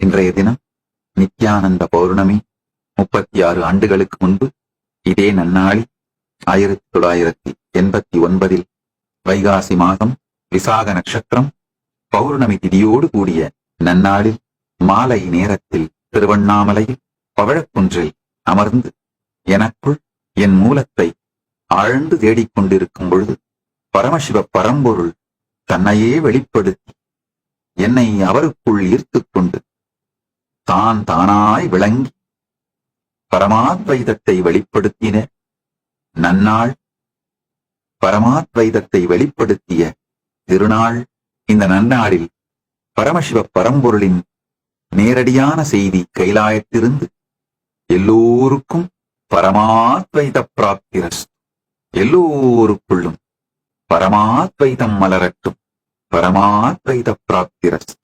இன்றைய தினம் நித்யானந்த பௌர்ணமி. 36 ஆண்டுகளுக்கு முன்பு இதே நன்னாளில் 1989 வைகாசி மாதம் விசாக நட்சத்திரம் பௌர்ணமி திதியோடு கூடிய நன்னாளில் மாலை நேரத்தில் திருவண்ணாமலையில் பவழக்குன்றில் அமர்ந்து எனக்குள் என் மூலத்தை ஆழ்ந்து தேடிக்கொண்டிருக்கும் பொழுது பரமசிவ பரம்பொருள் தன்னையே வெளிப்படுத்தி என்னை அவருக்குள் ஈர்த்துக் கொண்டு தான் தானாய் விளங்கி பரமாத்வைதத்தை வெளிப்படுத்தின நன்னாள், பரமாத்வைதத்தை வெளிப்படுத்திய திருநாள். இந்த நன்னாளில் பரமசிவ பரம்பொருளின் நேரடியான செய்தி கைலாயத்திலிருந்து எல்லோருக்கும் பரமாத்வைத பிராப்திரஸ்து, எல்லோருக்குள்ளும் பரமாத்வைதம் மலரட்டும், பரமாத்வைத பிராப்திரஸ்து.